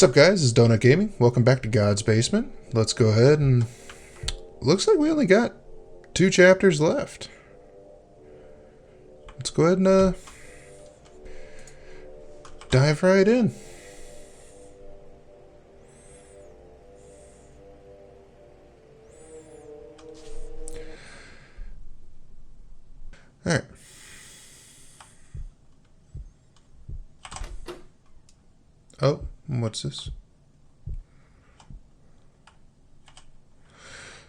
What's up, guys? This is Donut Gaming. Welcome back to God's Basement. Let's go ahead and... Looks like we only got 2 chapters left. Let's go ahead and dive right in. Alright. Oh, what's this?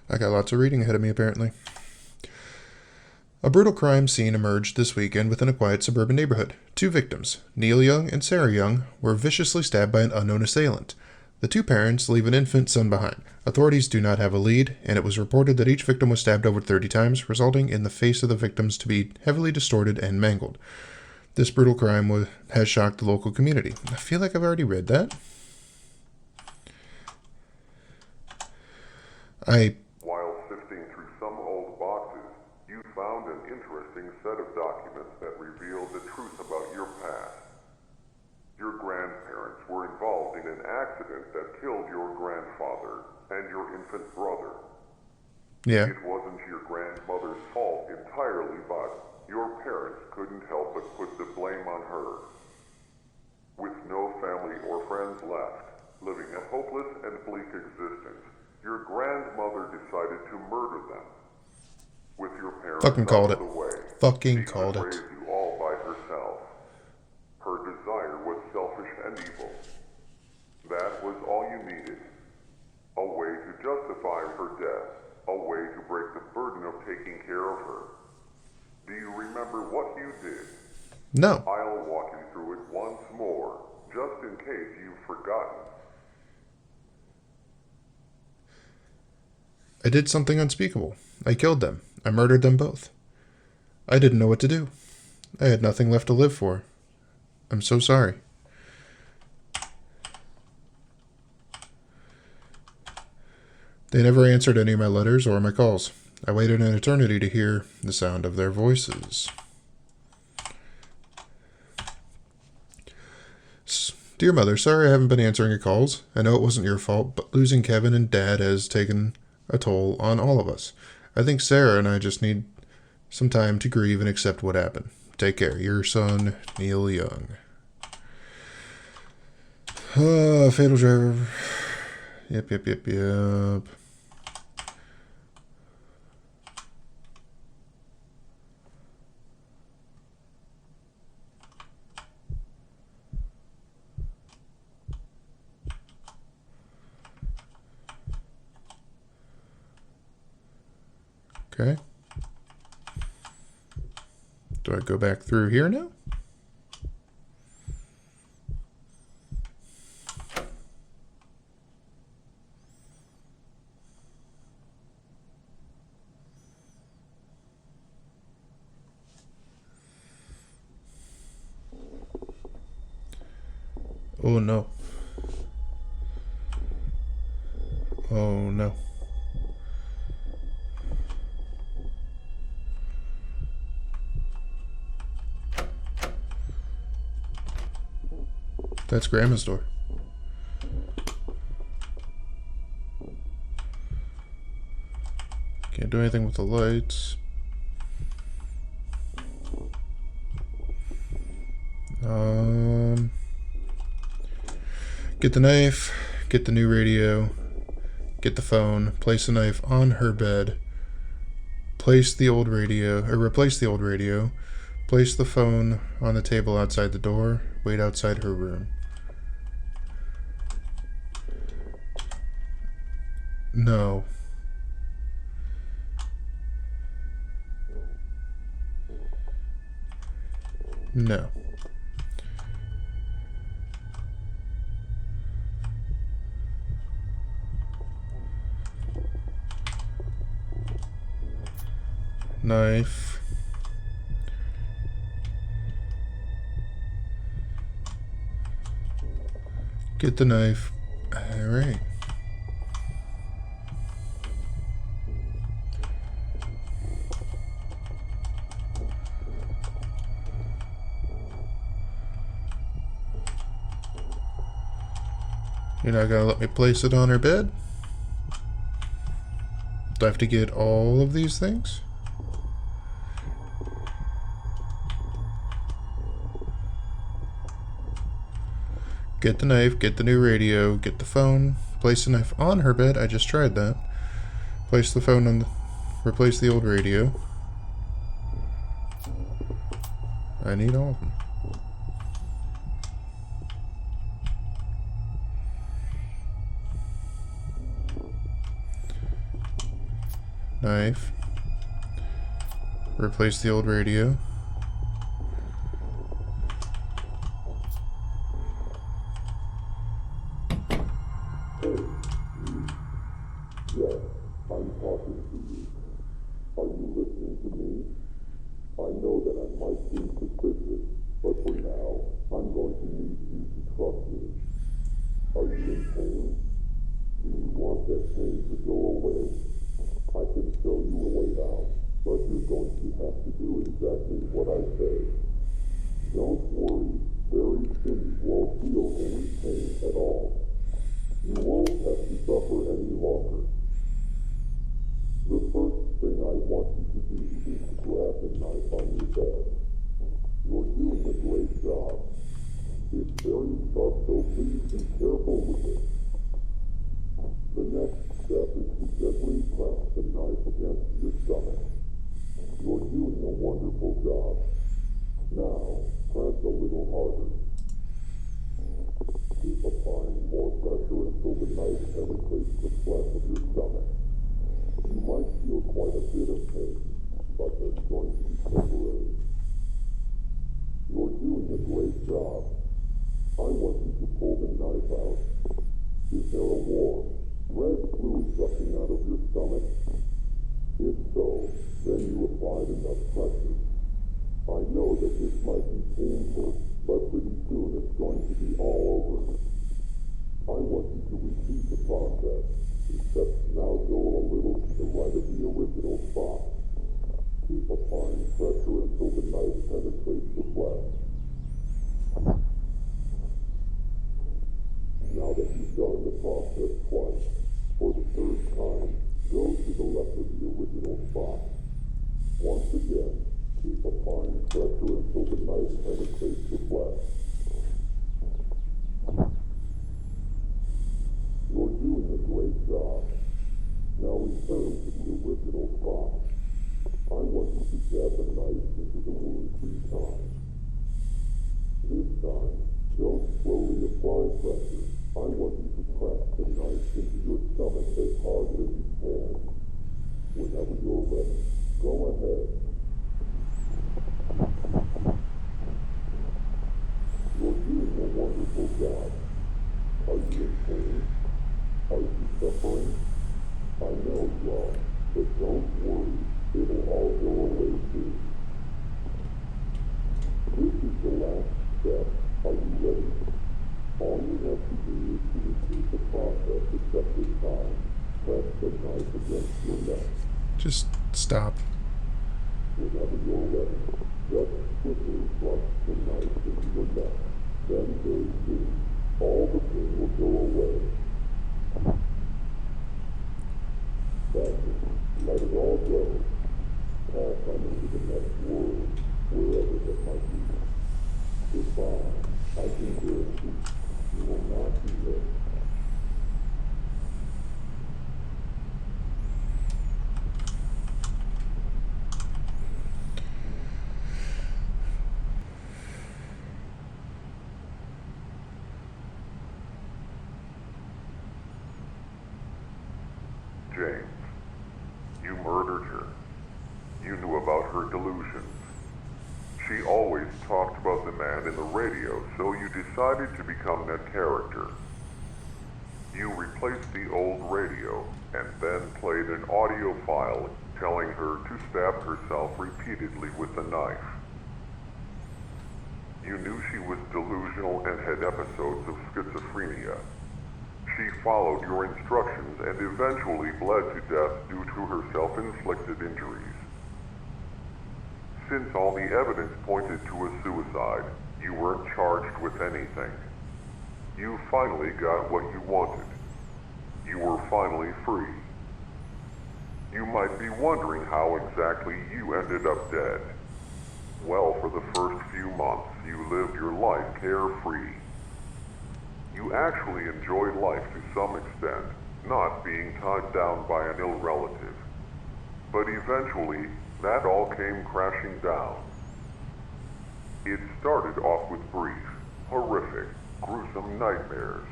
I got lots of reading ahead of me, apparently. A brutal crime scene emerged this weekend within a quiet suburban neighborhood. 2 victims, Neil Young and Sarah Young, were viciously stabbed by an unknown assailant. The 2 parents leave an infant son behind. Authorities do not have a lead, and it was reported that each victim was stabbed over 30 times, resulting in the face of the victims to be heavily distorted and mangled. This brutal crime has shocked the local community. I feel like I've already read that. While sifting through some old boxes, you found an interesting set of documents that revealed the truth about your past. Your grandparents were involved in an accident that killed your grandfather and your infant brother. Yeah. It wasn't your grandmother's fault entirely, but your parents couldn't help but put the blame on her. With no family or friends left, living a hopeless and bleak existence, your grandmother decided to murder them. With your parents Fucking called out it. of the way, Fucking she called could it. raise you all by herself. Her desire was selfish and evil. That was all you needed. A way to justify her death. A way to break the burden of taking care of her. Do you remember what you did? No. I'll walk you through it once more, just in case you've forgotten. I did something unspeakable. I killed them. I murdered them both. I didn't know what to do. I had nothing left to live for. I'm so sorry. They never answered any of my letters or my calls. I waited an eternity to hear the sound of their voices. Dear Mother, sorry I haven't been answering your calls. I know it wasn't your fault, but losing Kevin and Dad has taken a toll on all of us. I think Sarah and I just need some time to grieve and accept what happened. Take care. Your son, Neil Young. Fatal driver. Yep. Okay. Do I go back through here now? Oh no. Oh no. That's Grandma's door. Can't do anything with the lights. Get the knife, get the new radio, get the phone, place the knife on her bed, place the old radio, or replace the old radio, place the phone on the table outside the door, wait outside her room. No. No. Knife. Get the knife. All right. You're not gonna let me place it on her bed? Do I have to get all of these things? Get the knife, get the new radio, get the phone, place the knife on her bed. I just tried that. Place the phone on the... Replace the old radio. I need all of them. Knife. Replace the old radio. Yes, I'm talking to you. Are you listening to me? I know that I might seem suspicious, but for now, I'm going to need you to trust me. Are you in pain? Do you want that pain to go away? I can show you a way out, but you're going to have to do exactly what I say. Don't worry, very soon you won't feel any pain at all. You won't have to suffer any longer. The first thing I want you to do is to grab the knife on your bed. You're doing a great job. It's very sharp, so please be careful with it. The next step is to gently press the knife against your stomach. You're doing a wonderful job. Now, press a little harder. Keep applying more pressure until the knife penetrates the flesh of your stomach. You might feel quite a bit of pain, but that's going to be temporary. You're doing a great job. I want you to pull the knife out. Is there a warm, red fluid gushing out of your stomach? If so, then you applied enough pressure. I know that this might be painful, but pretty soon it's going to be all over. I want you to repeat the process, except now go a little to the right of the original spot. Keep applying pressure until the knife penetrates the flesh. Now that you've done the process twice, for the third time, go to the left of the original spot. Once again, keep applying pressure until the knife penetrates the flesh. You're doing a great job. Now return to the original spot. I want you to jab the knife into the wound 3 times. This time, don't slowly apply pressure. I want you to press the knife into your stomach as hard as you can. Whenever you're ready, go ahead. You're doing a wonderful job. Are you in pain? Are you suffering? I know you are, but don't worry. It'll all go away soon. This is the last step. Are you ready? All you have to do is to repeat the process except this time. Press the knife against your neck. Just stop. Whenever you're ready, just quickly thrust the knife into your neck. Then very soon, all the pain will go away. That's it. Let it all go. Pass on into the next world, wherever that might be. Goodbye. I can guarantee you will not be hurt. James, you murdered her. You knew about her delusions. She always talked about the man in the radio, so you decided to become that character. You replaced the old radio and then played an audio file telling her to stab herself repeatedly with the knife. You knew she was delusional and had episodes of schizophrenia. She followed your instructions and eventually bled to death due to her self-inflicted injuries. Since all the evidence pointed to a suicide, you weren't charged with anything. You finally got what you wanted. You were finally free. You might be wondering how exactly you ended up dead. Well, for the first few months, you lived your life carefree. You actually enjoyed life to some extent, not being tied down by an ill relative. But eventually, that all came crashing down. It started off with brief, horrific, gruesome nightmares.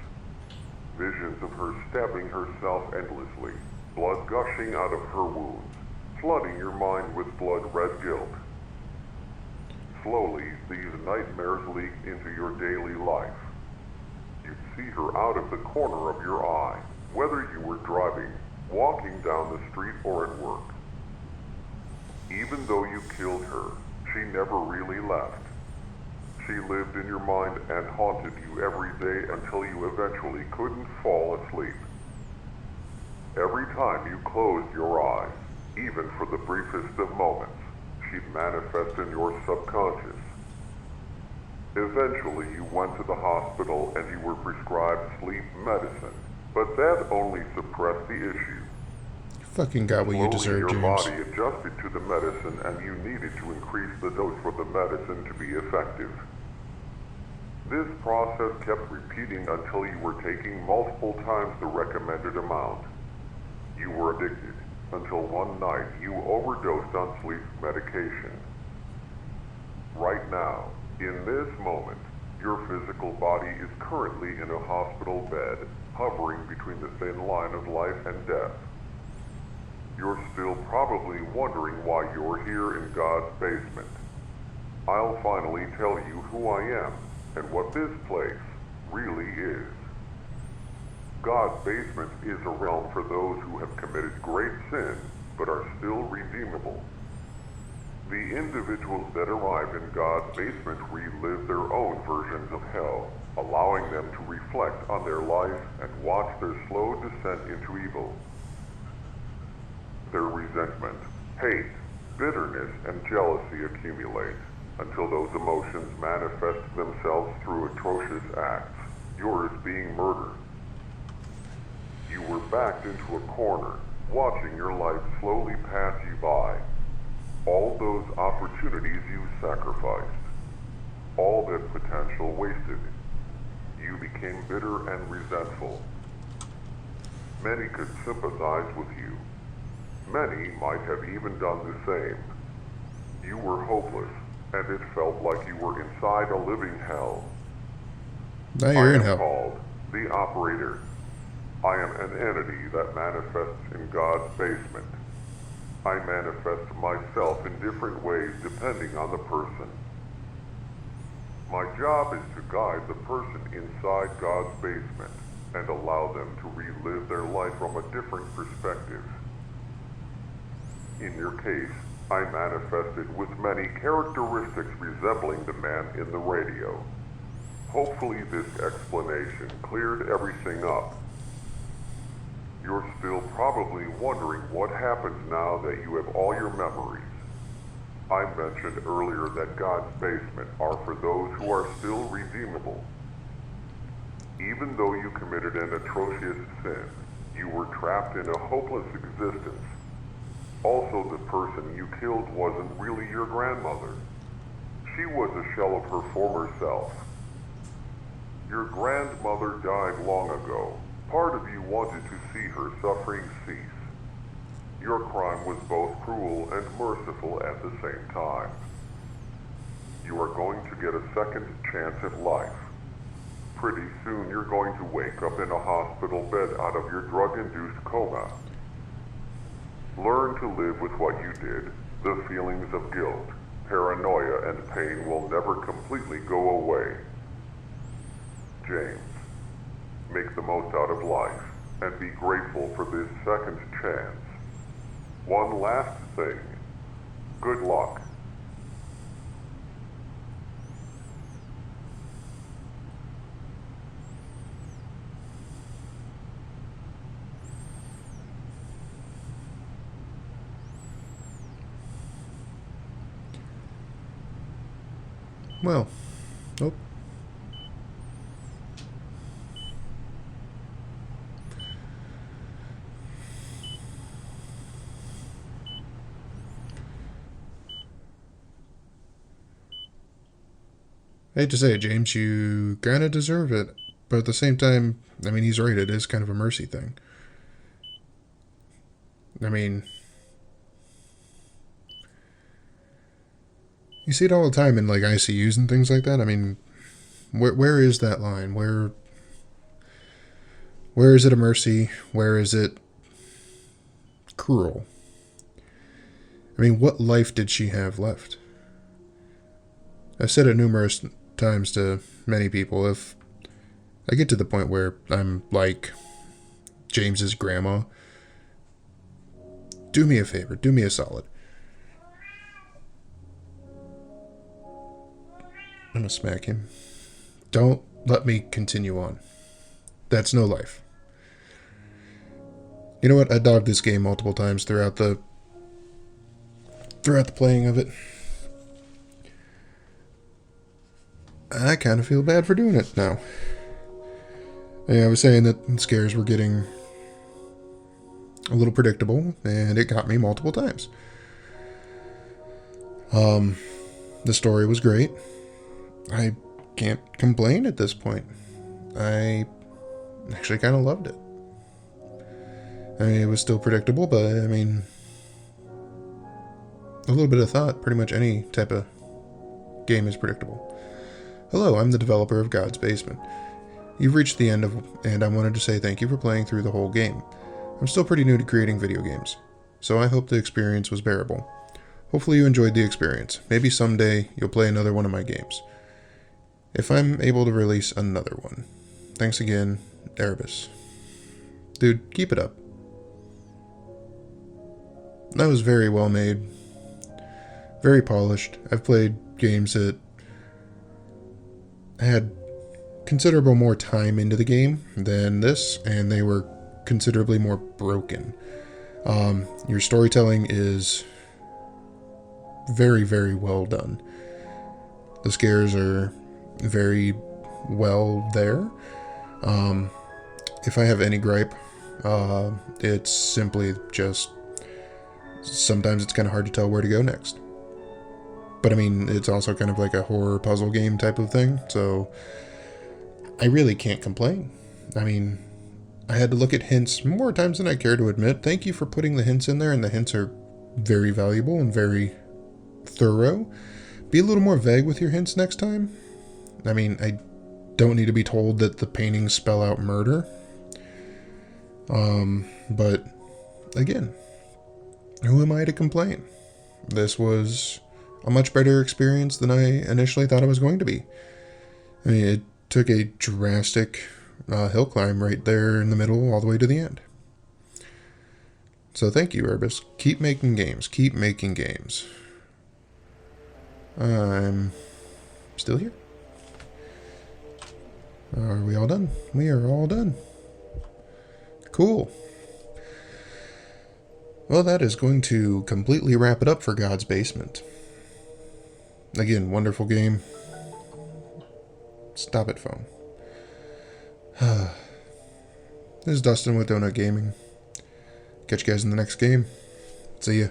Visions of her stabbing herself endlessly, blood gushing out of her wounds, flooding your mind with blood-red guilt. Slowly, these nightmares leaked into your daily life. You'd see her out of the corner of your eye, whether you were driving, walking down the street, or at work. Even though you killed her, she never really left. She lived in your mind and haunted you every day until you eventually couldn't fall asleep. Every time you closed your eyes, even for the briefest of moments, she'd manifest in your subconscious. Eventually, you went to the hospital and you were prescribed sleep medicine, but that only suppressed the issue. You fucking got what you deserve, Slowly, your James. body adjusted to the medicine and you needed to increase the dose for the medicine to be effective. This process kept repeating until you were taking multiple times the recommended amount. You were addicted until one night you overdosed on sleep medication. Right now, in this moment, your physical body is currently in a hospital bed, hovering between the thin line of life and death. You're still probably wondering why you're here in God's basement. I'll finally tell you who I am and what this place really is. God's basement is a realm for those who have committed great sin but are still redeemable. The individuals that arrive in God's basement relive their own versions of hell, allowing them to reflect on their life and watch their slow descent into evil. Their resentment, hate, bitterness, and jealousy accumulate until those emotions manifest themselves through atrocious acts, yours being murder. You were backed into a corner, watching your life slowly pass you by. All those opportunities you sacrificed. All that potential wasted. You became bitter and resentful. Many could sympathize with you. Many might have even done the same. You were hopeless, and it felt like you were inside a living hell. Now you're in I am hell. called the Operator. I am an entity that manifests in God's basement. I manifest myself in different ways depending on the person. My job is to guide the person inside God's basement and allow them to relive their life from a different perspective. In your case, I manifested with many characteristics resembling the man in the radio. Hopefully this explanation cleared everything up. You're still probably wondering what happens now that you have all your memories. I mentioned earlier that God's basement are for those who are still redeemable. Even though you committed an atrocious sin, you were trapped in a hopeless existence. Also, the person you killed wasn't really your grandmother. She was a shell of her former self. Your grandmother died long ago. Part of you wanted to see her suffering cease. Your crime was both cruel and merciful at the same time. You are going to get a second chance at life. Pretty soon you're going to wake up in a hospital bed out of your drug-induced coma. Learn to live with what you did. The feelings of guilt, paranoia, and pain will never completely go away. James, make the most out of life and be grateful for this second chance. One last thing. Good luck. Well, oh, I hate to say it, James, you kind of deserve it. But at the same time, I mean, he's right. It is kind of a mercy thing. I mean, you see it all the time in, like, ICUs and things like that. I mean, where is that line? Where is it a mercy? Where is it cruel? I mean, what life did she have left? I've said it numerous times to many people. If I get to the point where I'm like James's grandma, do me a favor, do me a solid. I'm gonna smack him. Don't let me continue on. That's no life. You know what? I dogged this game multiple times throughout the playing of it. I kind of feel bad for doing it now. I was saying that scares were getting a little predictable, and it got me multiple times. The story was great. I can't complain at this point. I actually kind of loved it. I mean, it was still predictable, but I mean, a little bit of thought. Pretty much any type of game is predictable. Hello, I'm the developer of God's Basement. You've reached the end and I wanted to say thank you for playing through the whole game. I'm still pretty new to creating video games, so I hope the experience was bearable. Hopefully you enjoyed the experience. Maybe someday you'll play another one of my games, if I'm able to release another one. Thanks again, Erebus. Dude, keep it up. That was very well made. Very polished. I've played games that had considerable more time into the game than this, and they were considerably more broken. Your storytelling is very, very well done. The scares are very well there. If I have any gripe, it's simply just sometimes it's kind of hard to tell where to go next. But I mean, it's also kind of like a horror puzzle game type of thing, so I really can't complain. I mean, I had to look at hints more times than I care to admit. Thank you for putting the hints in there, and the hints are very valuable and very thorough. Be a little more vague with your hints next time. I mean, I don't need to be told that the paintings spell out murder. But again, who am I to complain? This was a much better experience than I initially thought it was going to be. I mean, it took a drastic hill climb right there in the middle all the way to the end. So thank you, Erebus. Keep making games. Keep making games. I'm still here. Are we all done? We are all done. Cool. Well, that is going to completely wrap it up for God's Basement. Again, wonderful game. Stop it, phone. This is Dustin with Donut Gaming. Catch you guys in the next game. See ya.